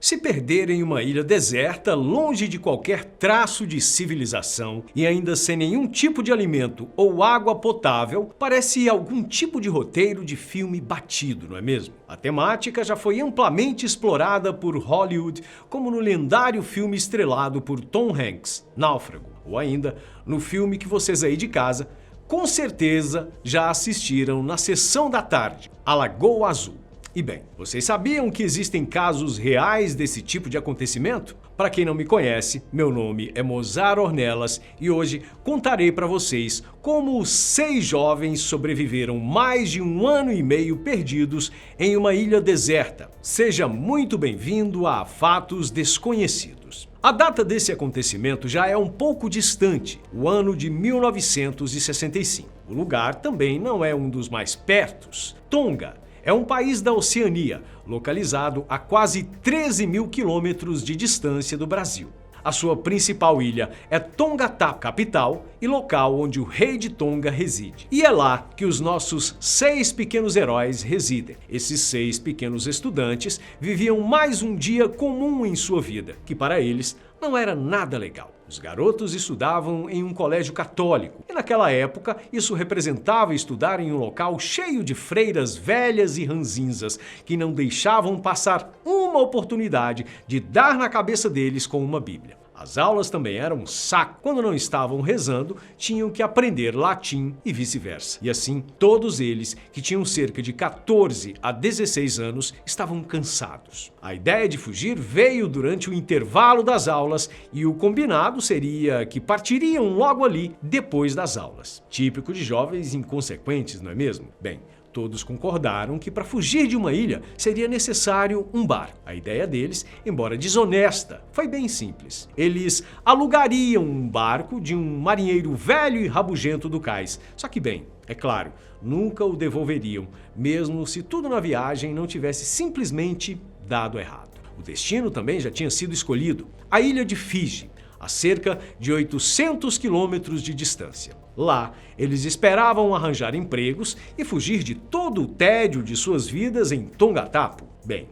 Se perder em uma ilha deserta, longe de qualquer traço de civilização e ainda sem nenhum tipo de alimento ou água potável, parece algum tipo de roteiro de filme batido, não é mesmo? A temática já foi amplamente explorada por Hollywood, como no lendário filme estrelado por Tom Hanks, Náufrago, ou ainda no filme que vocês aí de casa com certeza já assistiram na sessão da tarde, A Lagoa Azul. E bem, vocês sabiam que existem casos reais desse tipo de acontecimento? Para quem não me conhece, meu nome é Mozart Ornelas e hoje contarei para vocês como os 6 jovens sobreviveram mais de 1 ano e meio perdidos em uma ilha deserta. Seja muito bem-vindo a Fatos Desconhecidos. A data desse acontecimento já é um pouco distante, o ano de 1965. O lugar também não é um dos mais pertos. Tonga é um país da Oceania, localizado a quase 13 mil quilômetros de distância do Brasil. A sua principal ilha é Tongatar, capital e local onde o rei de Tonga reside. E é lá que os nossos 6 pequenos heróis residem. Esses 6 pequenos estudantes viviam mais um dia comum em sua vida, que para eles não era nada legal. Os garotos estudavam em um colégio católico e naquela época isso representava estudar em um local cheio de freiras velhas e ranzinzas que não deixavam passar uma oportunidade de dar na cabeça deles com uma Bíblia. As aulas também eram um saco. Quando não estavam rezando, tinham que aprender latim e vice-versa. E assim, todos eles, que tinham cerca de 14 a 16 anos, estavam cansados. A ideia de fugir veio durante o intervalo das aulas e o combinado seria que partiriam logo ali depois das aulas. Típico de jovens inconsequentes, não é mesmo? Bem, todos concordaram que para fugir de uma ilha seria necessário um barco. A ideia deles, embora desonesta, foi bem simples. Eles alugariam um barco de um marinheiro velho e rabugento do cais. Só que bem, é claro, nunca o devolveriam, mesmo se tudo na viagem não tivesse simplesmente dado errado. O destino também já tinha sido escolhido, a ilha de Fiji, a cerca de 800 quilômetros de distância. Lá, eles esperavam arranjar empregos e fugir de todo o tédio de suas vidas em Tongatapu. Bem,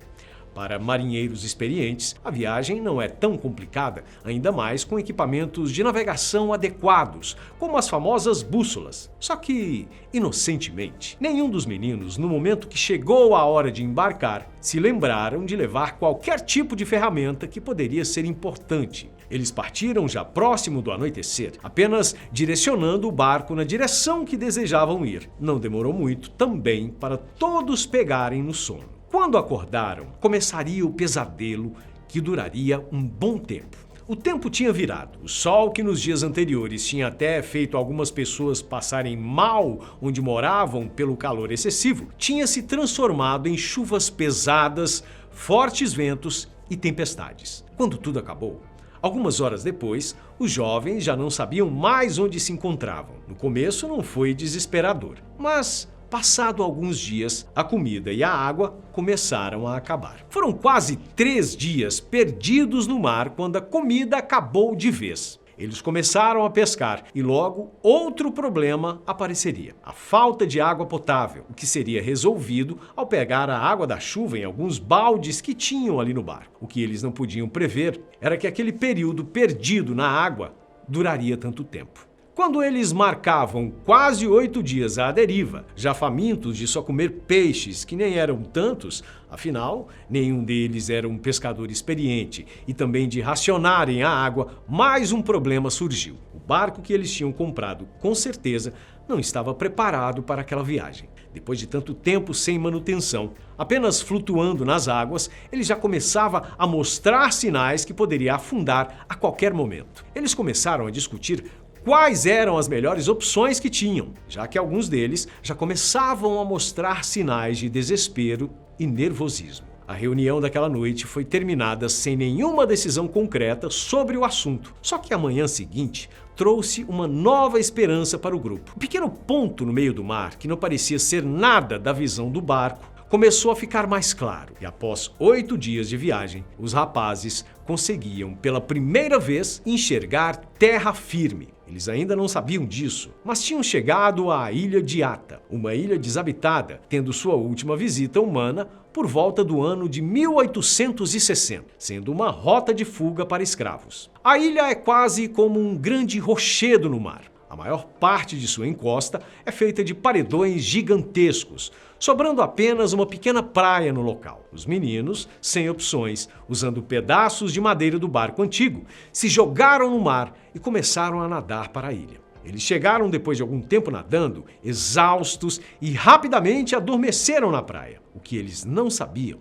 para marinheiros experientes, a viagem não é tão complicada, ainda mais com equipamentos de navegação adequados, como as famosas bússolas. Só que, inocentemente, nenhum dos meninos, no momento que chegou a hora de embarcar, se lembraram de levar qualquer tipo de ferramenta que poderia ser importante. Eles partiram já próximo do anoitecer, apenas direcionando o barco na direção que desejavam ir. Não demorou muito também para todos pegarem no sono. Quando acordaram, começaria o pesadelo que duraria um bom tempo. O tempo tinha virado. O sol, que nos dias anteriores tinha até feito algumas pessoas passarem mal onde moravam pelo calor excessivo, tinha se transformado em chuvas pesadas, fortes ventos e tempestades. Quando tudo acabou, algumas horas depois, os jovens já não sabiam mais onde se encontravam. No começo não foi desesperador, mas passado alguns dias, a comida e a água começaram a acabar. Foram quase 3 dias perdidos no mar quando a comida acabou de vez. Eles começaram a pescar e logo outro problema apareceria: a falta de água potável, o que seria resolvido ao pegar a água da chuva em alguns baldes que tinham ali no barco. O que eles não podiam prever era que aquele período perdido na água duraria tanto tempo. Quando eles marcavam quase 8 dias à deriva, já famintos de só comer peixes, que nem eram tantos, afinal, nenhum deles era um pescador experiente, e também de racionarem a água, mais um problema surgiu. O barco que eles tinham comprado, com certeza, não estava preparado para aquela viagem. Depois de tanto tempo sem manutenção, apenas flutuando nas águas, ele já começava a mostrar sinais que poderia afundar a qualquer momento. Eles começaram a discutir quais eram as melhores opções que tinham, já que alguns deles já começavam a mostrar sinais de desespero e nervosismo. A reunião daquela noite foi terminada sem nenhuma decisão concreta sobre o assunto. Só que a manhã seguinte trouxe uma nova esperança para o grupo. Um pequeno ponto no meio do mar, que não parecia ser nada da visão do barco, começou a ficar mais claro e após 8 dias de viagem, os rapazes conseguiam pela primeira vez enxergar terra firme. Eles ainda não sabiam disso, mas tinham chegado à Ilha de Ata, uma ilha desabitada, tendo sua última visita humana por volta do ano de 1860, sendo uma rota de fuga para escravos. A ilha é quase como um grande rochedo no mar. A maior parte de sua encosta é feita de paredões gigantescos, sobrando apenas uma pequena praia no local. Os meninos, sem opções, usando pedaços de madeira do barco antigo, se jogaram no mar e começaram a nadar para a ilha. Eles chegaram depois de algum tempo nadando, exaustos, e rapidamente adormeceram na praia. O que eles não sabiam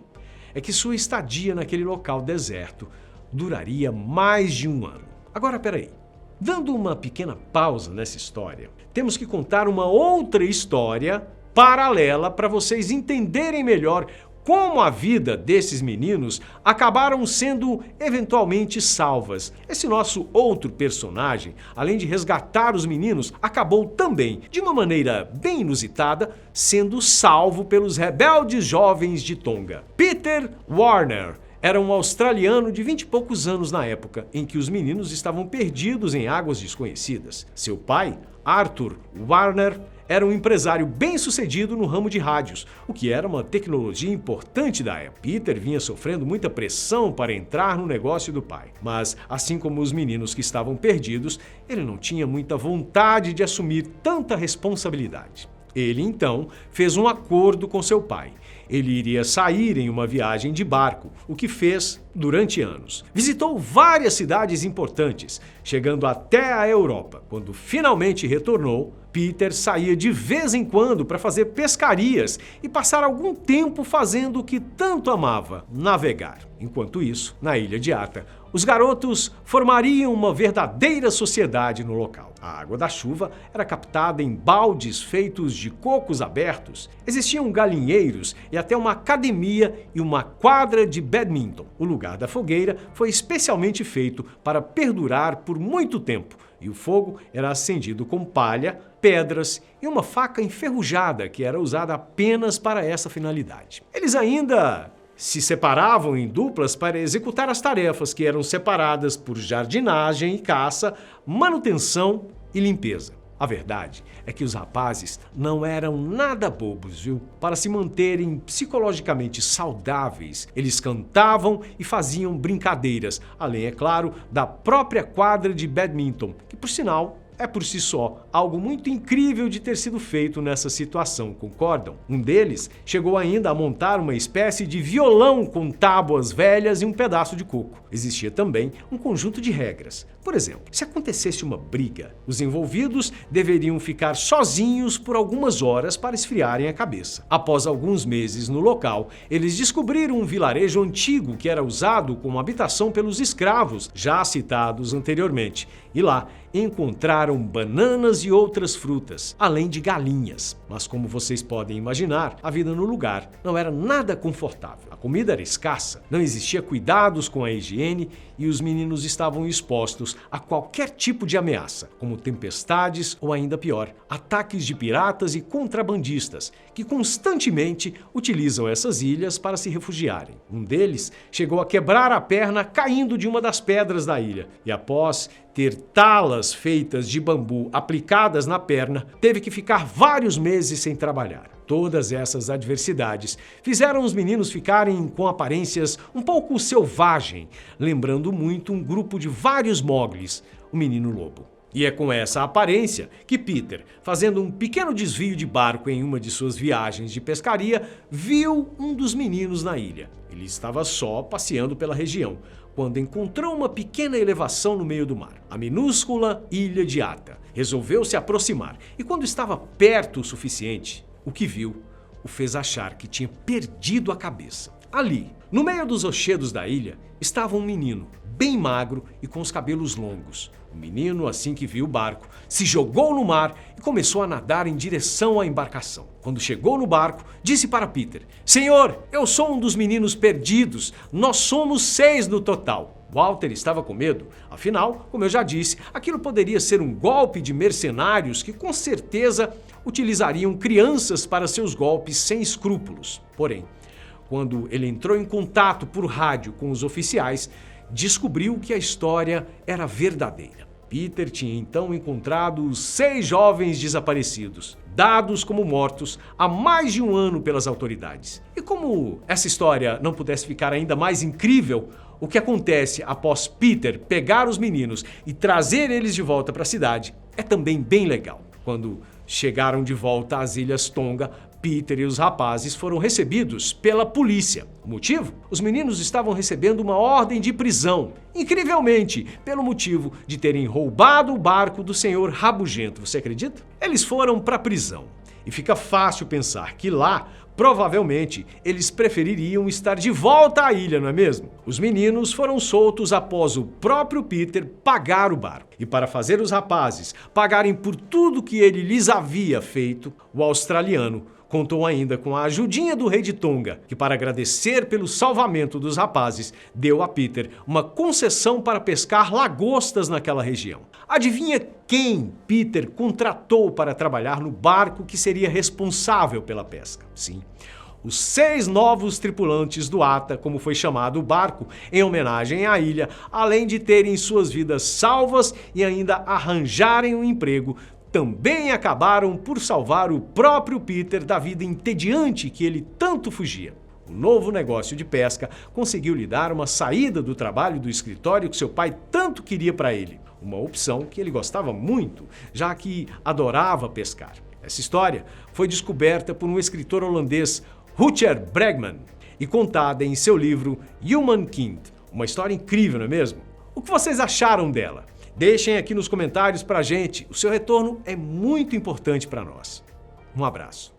é que sua estadia naquele local deserto duraria mais de um ano. Agora, peraí. Dando uma pequena pausa nessa história, temos que contar uma outra história paralela para vocês entenderem melhor como a vida desses meninos acabaram sendo eventualmente salvas. Esse nosso outro personagem, além de resgatar os meninos, acabou também, de uma maneira bem inusitada, sendo salvo pelos rebeldes jovens de Tonga. Peter Warner era um australiano de 20 e poucos anos na época em que os meninos estavam perdidos em águas desconhecidas. Seu pai, Arthur Warner, era um empresário bem-sucedido no ramo de rádios, o que era uma tecnologia importante da época. Peter vinha sofrendo muita pressão para entrar no negócio do pai, mas, assim como os meninos que estavam perdidos, ele não tinha muita vontade de assumir tanta responsabilidade. Ele, então, fez um acordo com seu pai. Ele iria sair em uma viagem de barco, o que fez durante anos. Visitou várias cidades importantes, chegando até a Europa. Quando finalmente retornou, Peter saía de vez em quando para fazer pescarias e passar algum tempo fazendo o que tanto amava, navegar. Enquanto isso, na ilha de Ata, os garotos formariam uma verdadeira sociedade no local. A água da chuva era captada em baldes feitos de cocos abertos. Existiam galinheiros e até uma academia e uma quadra de badminton. O lugar da fogueira foi especialmente feito para perdurar por muito tempo, e o fogo era acendido com palha, pedras e uma faca enferrujada que era usada apenas para essa finalidade. Eles ainda se separavam em duplas para executar as tarefas que eram separadas por jardinagem e caça, manutenção e limpeza. A verdade é que os rapazes não eram nada bobos, viu? Para se manterem psicologicamente saudáveis, eles cantavam e faziam brincadeiras, além, é claro, da própria quadra de badminton, que, por sinal, é por si só algo muito incrível de ter sido feito nessa situação, concordam? Um deles chegou ainda a montar uma espécie de violão com tábuas velhas e um pedaço de coco. Existia também um conjunto de regras. Por exemplo, se acontecesse uma briga, os envolvidos deveriam ficar sozinhos por algumas horas para esfriarem a cabeça. Após alguns meses no local, eles descobriram um vilarejo antigo que era usado como habitação pelos escravos, já citados anteriormente, e lá encontraram bananas e outras frutas, além de galinhas. Mas como vocês podem imaginar, a vida no lugar não era nada confortável. A comida era escassa, não existia cuidados com a higiene e os meninos estavam expostos a qualquer tipo de ameaça, como tempestades ou, ainda pior, ataques de piratas e contrabandistas, que constantemente utilizam essas ilhas para se refugiarem. Um deles chegou a quebrar a perna caindo de uma das pedras da ilha e, após ter talas feitas de bambu aplicadas na perna, teve que ficar vários meses sem trabalhar. Todas essas adversidades fizeram os meninos ficarem com aparências um pouco selvagem, lembrando muito um grupo de vários moglis, o menino lobo. E é com essa aparência que Peter, fazendo um pequeno desvio de barco em uma de suas viagens de pescaria, viu um dos meninos na ilha. Ele estava só passeando pela região, quando encontrou uma pequena elevação no meio do mar, a minúscula Ilha de Ata. Resolveu se aproximar e, quando estava perto o suficiente, o que viu o fez achar que tinha perdido a cabeça. Ali, no meio dos rochedos da ilha, estava um menino, bem magro e com os cabelos longos. O menino, assim que viu o barco, se jogou no mar e começou a nadar em direção à embarcação. Quando chegou no barco, disse para Peter: "Senhor, eu sou um dos meninos perdidos. Nós somos 6 no total." Walter estava com medo, afinal, como eu já disse, aquilo poderia ser um golpe de mercenários que com certeza utilizariam crianças para seus golpes sem escrúpulos. Porém, quando ele entrou em contato por rádio com os oficiais, descobriu que a história era verdadeira. Peter tinha então encontrado os 6 jovens desaparecidos, dados como mortos há mais de um ano pelas autoridades. E como essa história não pudesse ficar ainda mais incrível, o que acontece após Peter pegar os meninos e trazer eles de volta para a cidade é também bem legal. Quando chegaram de volta às Ilhas Tonga, Peter e os rapazes foram recebidos pela polícia. O motivo? Os meninos estavam recebendo uma ordem de prisão, incrivelmente, pelo motivo de terem roubado o barco do senhor Rabugento. Você acredita? Eles foram para a prisão. E fica fácil pensar que lá, provavelmente, eles prefeririam estar de volta à ilha, não é mesmo? Os meninos foram soltos após o próprio Peter pagar o barco. E para fazer os rapazes pagarem por tudo que ele lhes havia feito, o australiano contou ainda com a ajudinha do rei de Tonga, que, para agradecer pelo salvamento dos rapazes, deu a Peter uma concessão para pescar lagostas naquela região. Adivinha quem Peter contratou para trabalhar no barco que seria responsável pela pesca? Sim, os 6 novos tripulantes do Ata, como foi chamado o barco, em homenagem à ilha, além de terem suas vidas salvas e ainda arranjarem um emprego, também acabaram por salvar o próprio Peter da vida entediante que ele tanto fugia. O novo negócio de pesca conseguiu lhe dar uma saída do trabalho do escritório que seu pai tanto queria para ele. Uma opção que ele gostava muito, já que adorava pescar. Essa história foi descoberta por um escritor holandês, Rutger Bregman, e contada em seu livro Humankind. Uma história incrível, não é mesmo? O que vocês acharam dela? Deixem aqui nos comentários pra gente. O seu retorno é muito importante para nós. Um abraço.